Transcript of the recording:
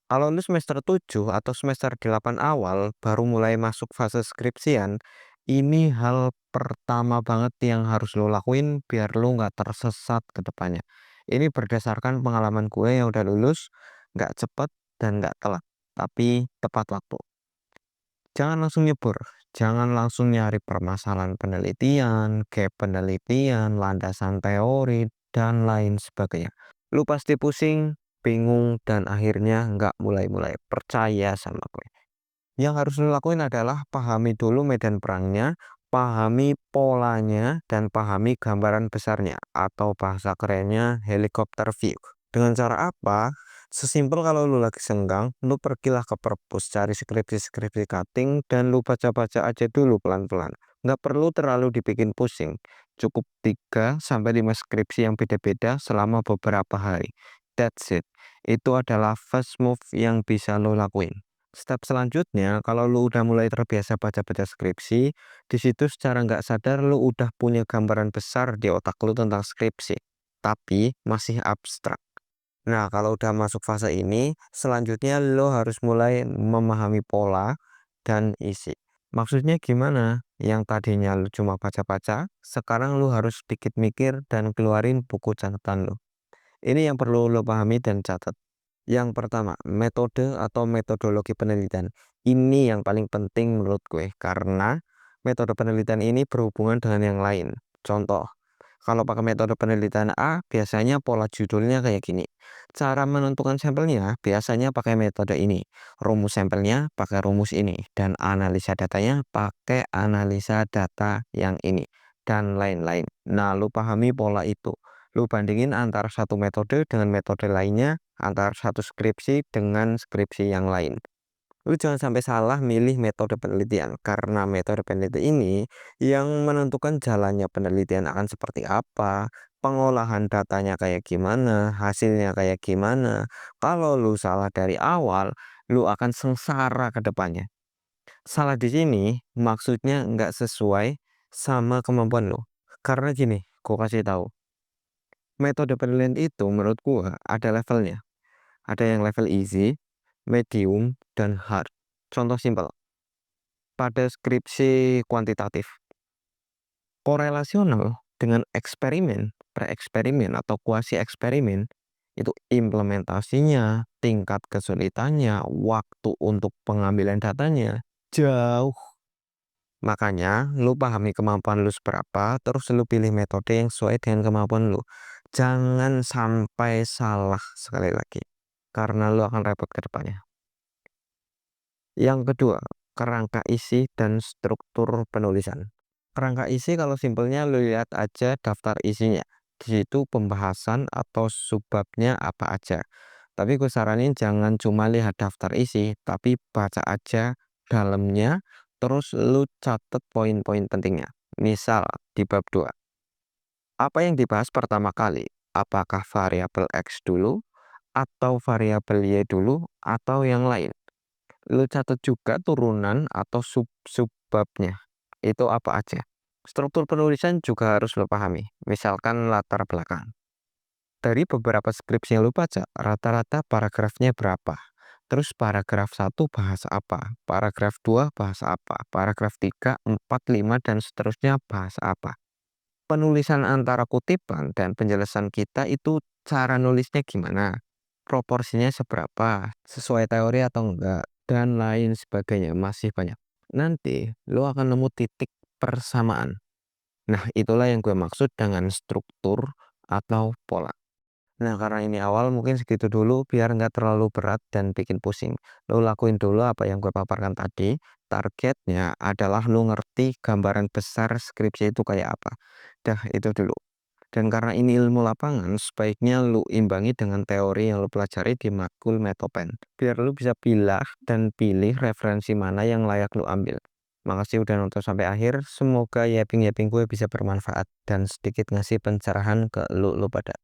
Kalau lu semester 7 atau semester 8 awal baru mulai masuk fase skripsian, ini hal pertama banget yang harus lo lakuin biar lu nggak tersesat ke depannya. Ini berdasarkan pengalaman gue yang udah lulus, nggak cepet dan nggak telat, tapi tepat waktu. Jangan langsung nyebur, jangan langsung nyari permasalahan penelitian, gap penelitian, landasan teori, dan lain sebagainya. Lu pasti pusing, bingung, dan akhirnya nggak mulai-mulai. Percaya sama gue. Yang harus lu lakuin adalah pahami dulu medan perangnya, pahami polanya, dan pahami gambaran besarnya, atau bahasa kerennya helikopter view. Dengan cara apa? Sesimpel kalau lu lagi senggang, lu pergilah ke perpus, cari skripsi-skripsi cutting, dan lu baca-baca aja dulu pelan-pelan. Nggak perlu terlalu dibikin pusing. Cukup 3 sampai 5 skripsi yang beda-beda selama beberapa hari. That's it. Itu adalah first move yang bisa lo lakuin. Step selanjutnya, kalau lu udah mulai terbiasa baca-baca skripsi, di situ secara nggak sadar lu udah punya gambaran besar di otak lu tentang skripsi, tapi masih abstrak. Nah, kalau udah masuk fase ini, selanjutnya lo harus mulai memahami pola dan isi. Maksudnya gimana? Yang tadinya lu cuma baca-baca, sekarang lu harus sedikit mikir dan keluarin buku catatan lu. Ini yang perlu lo pahami dan catat. Yang pertama, metode atau metodologi penelitian. Ini yang paling penting menurut gue, karena metode penelitian ini berhubungan dengan yang lain. Contoh, kalau pakai metode penelitian A, biasanya pola judulnya kayak gini. Cara menentukan sampelnya biasanya pakai metode ini. Rumus sampelnya pakai rumus ini. Dan analisa datanya pakai analisa data yang ini. Dan lain-lain. Nah, lu pahami pola itu. Lu bandingin antara satu metode dengan metode lainnya, antara satu skripsi dengan skripsi yang lain. Lu jangan sampai salah milih metode penelitian, karena metode penelitian ini yang menentukan jalannya penelitian akan seperti apa, pengolahan datanya kayak gimana, hasilnya kayak gimana. Kalau lu salah dari awal, lu akan sengsara ke depannya. Salah di sini maksudnya nggak sesuai sama kemampuan lu. Karena gini, gua kasih tahu. Metode penelitian itu menurut gua ada levelnya. Ada yang level easy, medium, dan hard. Contoh simpel, pada skripsi kuantitatif, korelasional dengan eksperimen, pre-eksperimen atau kuasi eksperimen, itu implementasinya, tingkat kesulitannya, waktu untuk pengambilan datanya, jauh. Makanya, lu pahami kemampuan lu seberapa, terus lu pilih metode yang sesuai dengan kemampuan lu. Jangan sampai salah sekali lagi, karena lu akan repot ke depannya. Yang kedua, kerangka isi dan struktur penulisan. Kerangka isi kalau simpelnya lu lihat aja daftar isinya. Di situ pembahasan atau subbabnya apa aja. Tapi gue saranin jangan cuma lihat daftar isi, tapi baca aja dalamnya, terus lu catet poin-poin pentingnya. Misal di bab 2, apa yang dibahas pertama kali? Apakah variabel X dulu, atau variabel Y dulu, atau yang lain? Lu catat juga turunan atau sub-subbabnya. Itu apa aja. Struktur penulisan juga harus lo pahami. Misalkan latar belakang. Dari beberapa skripsi yang lu baca, rata-rata paragrafnya berapa? Terus paragraf 1 bahas apa? Paragraf 2 bahas apa? Paragraf 3, 4, 5, dan seterusnya bahas apa? Penulisan antara kutipan dan penjelasan kita itu cara nulisnya gimana? Proporsinya seberapa? Sesuai teori atau enggak? Dan lain sebagainya, masih banyak. Nanti lo akan nemu titik persamaan. Nah, itulah yang gue maksud dengan struktur atau pola. Nah, karena ini awal mungkin segitu dulu biar nggak terlalu berat dan bikin pusing. Lo lakuin dulu apa yang gue paparkan tadi. Targetnya adalah lo ngerti gambaran besar skripsi itu kayak apa. Dah, itu dulu. Dan karena ini ilmu lapangan, sebaiknya lu imbangi dengan teori yang lu pelajari di Makul Metopen. Biar lu bisa pilah dan pilih referensi mana yang layak lu ambil. Makasih udah nonton sampai akhir. Semoga yapping-yapping gue bisa bermanfaat dan sedikit ngasih pencerahan ke lu pada.